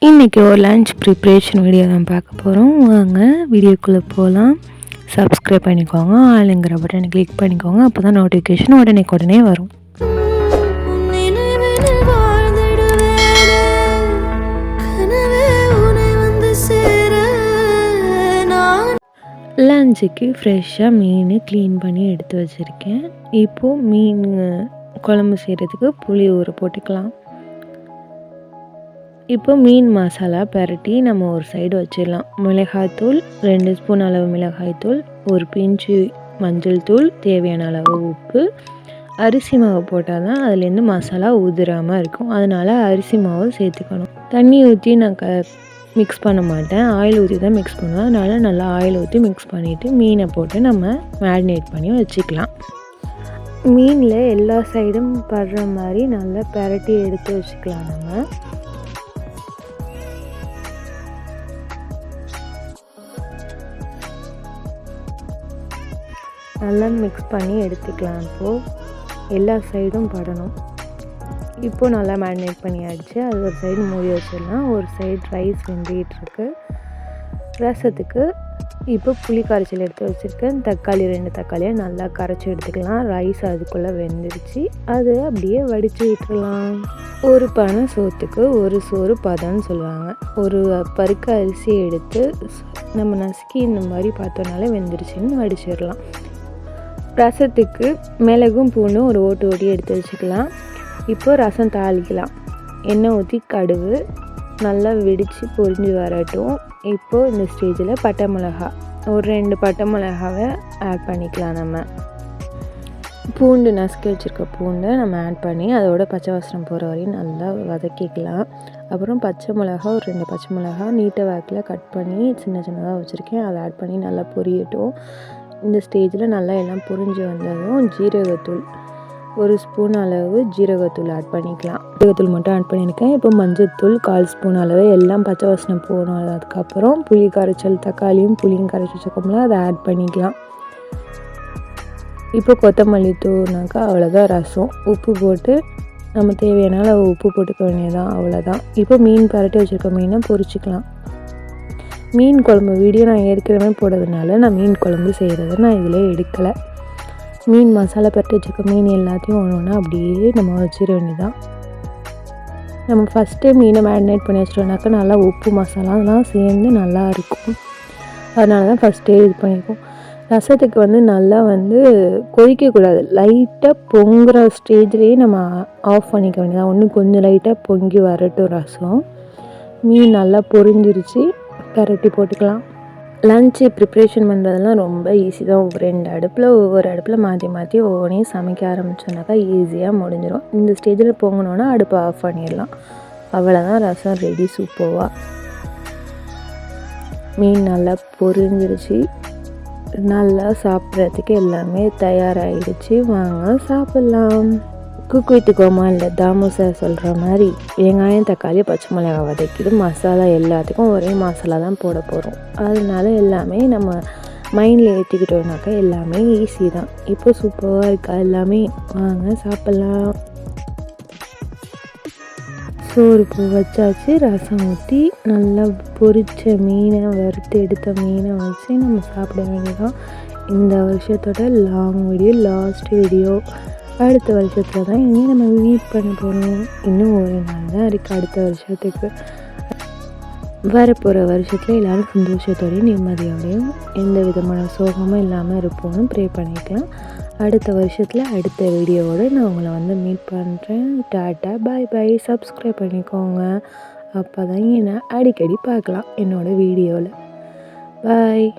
இன்றைக்கி ஒரு lunch preparation video தான் பார்க்க போகிறோம். வாங்க வீடியோக்குள்ளே போகலாம். சப்ஸ்கிரைப் பண்ணிக்கோங்க, ஆளுங்கிற பட்டனை கிளிக் பண்ணிக்கோங்க. அப்போ தான் நோட்டிஃபிகேஷன் உடனே வரும். லஞ்சுக்கு ஃப்ரெஷ்ஷாக மீன் க்ளீன் பண்ணி எடுத்து வச்சுருக்கேன். இப்போது மீன் குழம்பு செய்கிறதுக்கு புளி ஊற போட்டுக்கலாம். இப்போ மீன் மசாலா பரட்டி நம்ம ஒரு சைடு வச்சிடலாம். மிளகாய்த்தூள் 2 ஸ்பூன் அளவு மிளகாய்த்தூள், ஒரு பிஞ்சு மஞ்சள் தூள், தேவையான அளவு உப்பு. அரிசி மாவு போட்டால் தான் அதுலேருந்து மசாலா உதிராமல் இருக்கும். அதனால் அரிசி மாவு சேர்த்துக்கணும். தண்ணி ஊற்றி நான் மிக்ஸ் பண்ண மாட்டேன், ஆயில் ஊற்றி தான் மிக்ஸ் பண்ணுவேன். அதனால் நல்லா ஆயில் ஊற்றி மிக்ஸ் பண்ணிவிட்டு மீனை போட்டு நம்ம மேரினேட் பண்ணி வச்சுக்கலாம். மீனில் எல்லா சைடும் படுற மாதிரி நல்லா பரட்டி எடுத்து வச்சுக்கலாம். நம்ம நல்லா மிக்ஸ் பண்ணி எடுத்துக்கலாம். இப்போது எல்லா சைடும் படணும். இப்போது நல்லா மேரினேட் பண்ணியாச்சு. அது ஒரு சைடு மூடி வச்சிடலாம். ஒரு சைடு ரைஸ் வெந்துகிட்ருக்கு. ரசத்துக்கு இப்போ புளி கரைச்சல் எடுத்து வச்சுருக்கேன். தக்காளி 2 தக்காளியை நல்லா கரைச்சி எடுத்துக்கலாம். ரைஸ் அதுக்குள்ளே வெந்துடுச்சு. அது அப்படியே வடித்து விட்டுடலாம். ஒரு பானை சோத்துக்கு ஒரு சோறு பதம்னு சொல்லுவாங்க. ஒரு பருக்க அரிசி எடுத்து நம்ம நசுக்கி இந்த மாதிரி பார்த்தோன்னாலே வெந்துருச்சுன்னு வடிச்சிடலாம். ரசத்துக்கு மிளகும் பூண்டும் ஒரு ஓட்டி எடுத்து வச்சுக்கலாம். இப்போ ரசம் தாளிக்கலாம். எண்ணெய் ஊற்றி கடுகு நல்லா வெடித்து பொரிஞ்சு வரட்டும். இப்போது இந்த ஸ்டேஜில் பட்டை மிளகா ஒரு 2 பட்டை மிளகாவை ஆட் பண்ணிக்கலாம். நம்ம பூண்டு நசுக்கி வச்சுருக்க பூண்டை நம்ம ஆட் பண்ணி அதோட பச்சை வாசனை போகிற வரையும் நல்லா வதக்கிக்கலாம். அப்புறம் பச்சை மிளகா ஒரு 2 பச்சை மிளகா நீட்டை வாக்கில் கட் பண்ணி சின்னதாக வச்சுருக்கேன். அதை ஆட் பண்ணி நல்லா பொரியட்டும். இந்த ஸ்டேஜில் நல்லா எல்லாம் பொரிஞ்சு வந்ததும் ஜீரகத்தூள் ஒரு ஸ்பூன் அளவு ஜீரகத்தூள் ஆட் பண்ணிக்கலாம். ஜீரகத்தூள் மட்டும் ஆட் பண்ணியிருக்கேன். இப்போ மஞ்சள்தூள் 1/4 ஸ்பூன் அளவு, எல்லாம் பச்சை வாசனை போகணும். அதுக்கப்புறம் புளி கரைச்சல், தக்காளியும் புளியும் கரைச்சி வச்சுக்கோம்ல, அதை ஆட் பண்ணிக்கலாம். இப்போ கொத்தமல்லி தூள்னாக்கா அவ்வளோதான். ரசம் உப்பு போட்டு நம்ம தேவையான அளவு உப்பு போட்டுக்க வேண்டியதான், அவ்வளோதான். இப்போ மீன் பரட்டி வச்சுருக்க மீனை பொரிச்சிக்கலாம். மீன் குழம்பு வீடியோ நான் ஏற்கனவே போடுறதுனால நான் மீன் குழம்பு செய்கிறத நான் இதில் எடுக்கலை. மீன் மசாலா பரட்டி வச்சுருக்க மீன் எல்லாத்தையும் ஒன்று அப்படியே நம்ம வச்சிட வேண்டியதான். நம்ம ஃபஸ்ட்டே மீனை மேரினேட் பண்ணி வச்சிட்டோம்னாக்கா நல்லா உப்பு மசாலாலாம் சேர்ந்து நல்லா இருக்கும். அதனால தான் ஃபஸ்ட்டே இது பண்ணியிருக்கோம். ரசத்துக்கு நல்லா கொதிக்கக்கூடாது. லைட்டாக பொங்குற ஸ்டேஜ்லேயே நம்ம ஆஃப் பண்ணிக்க வேண்டியதான். ஒன்று கொஞ்சம் லைட்டாக பொங்கி வரட்டும் ரசம். மீன் நல்லா பொரிஞ்சிருச்சு, பரட்டி போட்டுக்கலாம். லன்ச்சு ப்ரிப்ரேஷன் பண்ணுறதெல்லாம் ரொம்ப ஈஸி தான். ஒவ்வொரு அடுப்பில் மாற்றி ஒவ்வொன்றையும் சமைக்க ஆரம்பித்தோன்னாக்கா ஈஸியாக முடிஞ்சிடும். இந்த ஸ்டேஜில் பொங்கினோன்னா அடுப்பை ஆஃப் பண்ணிடலாம். அவ்வளோதான், ரசம் ரெடி. சூப்பராக மீன் நல்லா பொரிஞ்சிருச்சு. நல்லா சாப்பிட்றதுக்கு எல்லாமே தயாராகிடுச்சு. வாங்க சாப்பிட்லாம். குக் வித் கோமாளில தாமு சார் சொல்கிற மாதிரி வெங்காயம், தக்காளி, பச்சை மிளகாய் வதக்கிட்டு மசாலா எல்லாத்துக்கும் ஒரே மசாலா தான் போட போகிறோம். அதனால எல்லாமே நம்ம மைண்டில் ஏற்றிக்கிட்டோம்னாக்கா எல்லாமே ஈஸி தான். இப்போ சூப்பராக இருக்கா எல்லாமே. வாங்க சாப்பிட்லாம். சோறு வச்சாச்சு. ரசம் ஊற்றி நல்லா பொரித்த மீனை வறுத்து எடுத்த மீனை வச்சு நம்ம சாப்பிட வேண்டியதான். இந்த வருஷத்தோட லாங் வீடியோ, லாஸ்ட் வீடியோ. அடுத்த வருஷத்தில் தான் இனி நம்ம மீட் பண்ண போகிறோம். இன்னும் ஒரு நாள் தான் இருக்குது அடுத்த வருஷத்துக்கு. வரப்போகிற வருஷத்தில் எல்லோரும் சந்தோஷத்தோடையும் நிம்மதியோடையும் எந்த விதமான சோகமும் இல்லாமல் இருப்போம்னு ப்ரே பண்ணிக்கலாம். அடுத்த வருஷத்தில் அடுத்த வீடியோவோடு நான் உங்களை மீட் பண்ணுறேன். டாட்டா, பாய் பாய். சப்ஸ்கிரைப் பண்ணிக்கோங்க. அப்போ தான் என்னை அடிக்கடி பார்க்கலாம் என்னோடய வீடியோவில். பாய்.